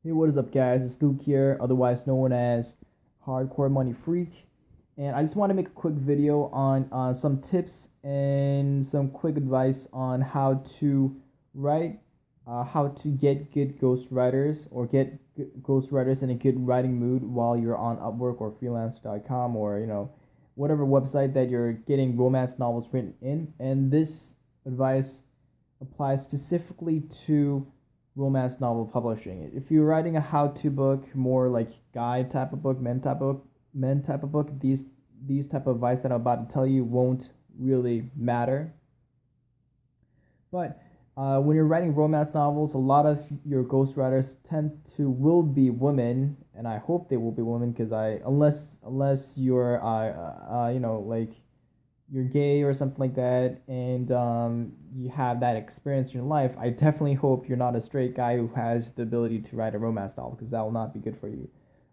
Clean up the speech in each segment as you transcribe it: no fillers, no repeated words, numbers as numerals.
Hey, what is up, guys? It's Luke here, otherwise known as Hardcore Money Freak, and I just want to make a quick video on some tips and some quick advice on how to write, how to get good ghostwriters or get ghostwriters in a good writing mood while you're on Upwork or freelance.com or whatever website that you're getting romance novels written in. And this advice applies specifically to romance novel publishing. If you're writing a how-to book, more like guide type of book, men type of book, these type of advice that I'm about to tell you won't really matter. But when you're writing romance novels, a lot of your ghostwriters tend to will be women, and I hope they will be women because I unless you're like you're gay or something like that, and you have that experience in your life, I definitely hope you're not a straight guy who has the ability to write a romance novel because that will not be good for you.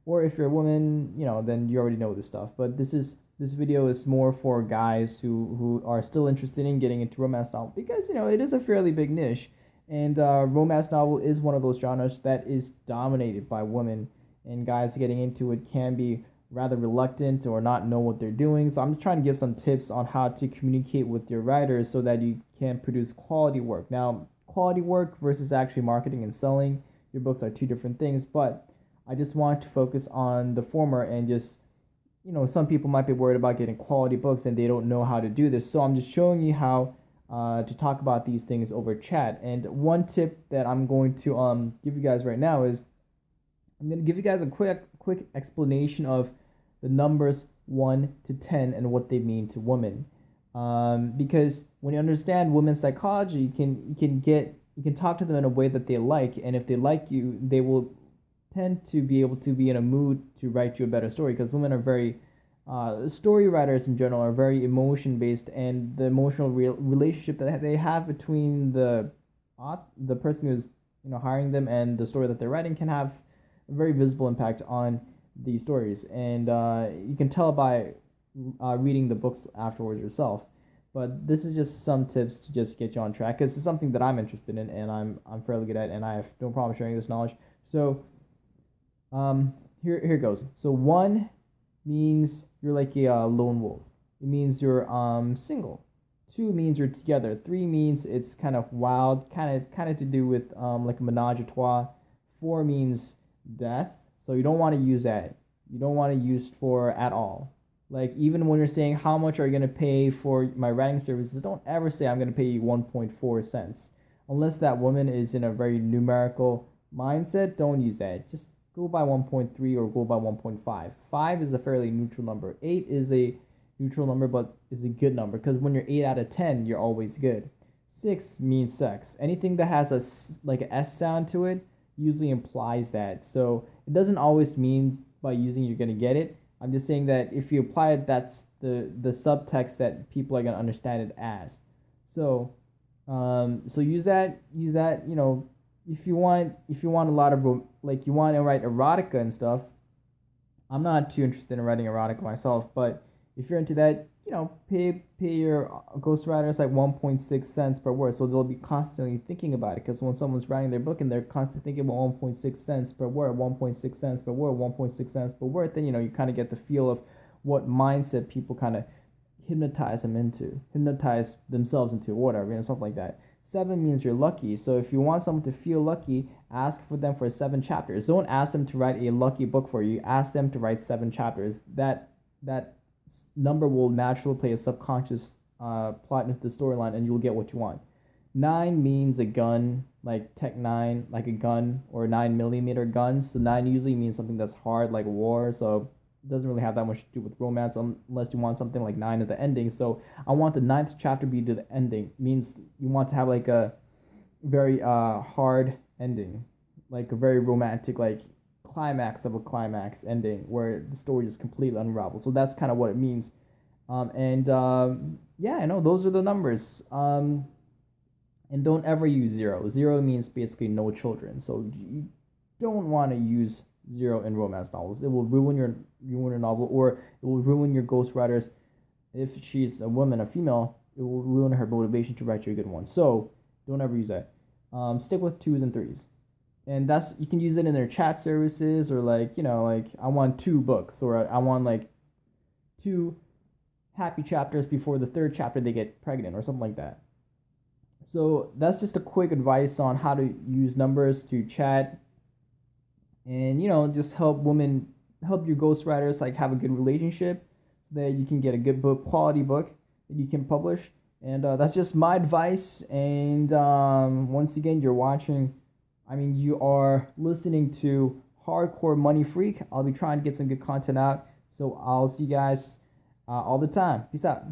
Or if you're a woman, then you already know this stuff. But this video is more for guys who are still interested in getting into romance novel because it is a fairly big niche, and romance novel is one of those genres that is dominated by women, and guys getting into it can be rather reluctant or not know what they're doing. So I'm just trying to give some tips on how to communicate with your writers so that you can produce quality work. Now, quality work versus actually marketing and selling your books are two different things, but I just want to focus on the former and just some people might be worried about getting quality books and they don't know how to do this. So I'm just showing you how to talk about these things over chat. And one tip that I'm going to give you guys right now is I'm going to give you guys a quick explanation of the numbers 1 to 10 and what they mean to women. Because when you understand women's psychology, you can talk to them in a way that they like, and if they like you, they will tend to be able to be in a mood to write you a better story. Because women are very story writers in general are very emotion based, and the emotional relationship that they have between the person who's hiring them and the story that they're writing can have a very visible impact on these stories, and you can tell by reading the books afterwards yourself. But this is just some tips to just get you on track because it's something that I'm interested in and I'm fairly good at, and I have no problem sharing this knowledge. So here goes. So one means you're like a lone wolf. It means you're single. Two means you're together. Three means it's kind of wild, kind of to do with like a menage a trois. Four means death. So you don't want to use that. You don't want to use for at all. Like even when you're saying how much are you gonna pay for my writing services, don't ever say I'm gonna pay you 1.4 cents. Unless that woman is in a very numerical mindset, don't use that. Just go by 1.3 or go by 1.5. 5 is a fairly neutral number. 8 is a neutral number but is a good number because when you're 8 out of 10, you're always good. 6 means sex. Anything that has like a S sound to it usually implies that. So it doesn't always mean by using you're gonna get it. I'm just saying that if you apply it, that's the subtext that people are gonna understand it as. So so use that. If you want a lot of like you want to write erotica and stuff. I'm not too interested in writing erotica myself, but if you're into that, pay your ghostwriters like 1.6 cents per word, so they'll be constantly thinking about it. Because when someone's writing their book and they're constantly thinking about 1.6 cents per word, 1.6 cents per word, 1.6 cents per word, then you kind of get the feel of what mindset people kind of hypnotize themselves into, whatever, stuff like that. Seven means you're lucky. So if you want someone to feel lucky, ask for them for 7 chapters. Don't ask them to write a lucky book for you. Ask them to write 7 chapters. That number will naturally play a subconscious plot into the storyline, and you'll get what you want. Nine means a gun, like Tech Nine, like a gun or a 9 millimeter gun. So nine usually means something that's hard, like war. So it doesn't really have that much to do with romance unless you want something like nine at the ending. So I want the ninth chapter to be to the ending. It means you want to have like a very hard ending, like a very romantic, like climax of a climax ending where the story just completely unravels. So that's kind of what it means. And yeah, I know those are the numbers. And don't ever use zero. Zero means basically no children. So you don't want to use zero in romance novels. It will ruin your novel, or it will ruin your ghostwriters. If she's a woman, a female, it will ruin her motivation to write you a good one. So don't ever use that. Stick with twos and threes. and that's you can use it in their chat services, or like, like I want 2 books, or I want like 2 happy chapters before the third chapter they get pregnant, or something like that. So that's just a quick advice on how to use numbers to chat, and just help your ghostwriters like have a good relationship, so that you can get a good book, quality book that you can publish. And that's just my advice. And once again, you are listening to Hardcore Money Freak. I'll be trying to get some good content out, so I'll see you guys all the time. Peace out.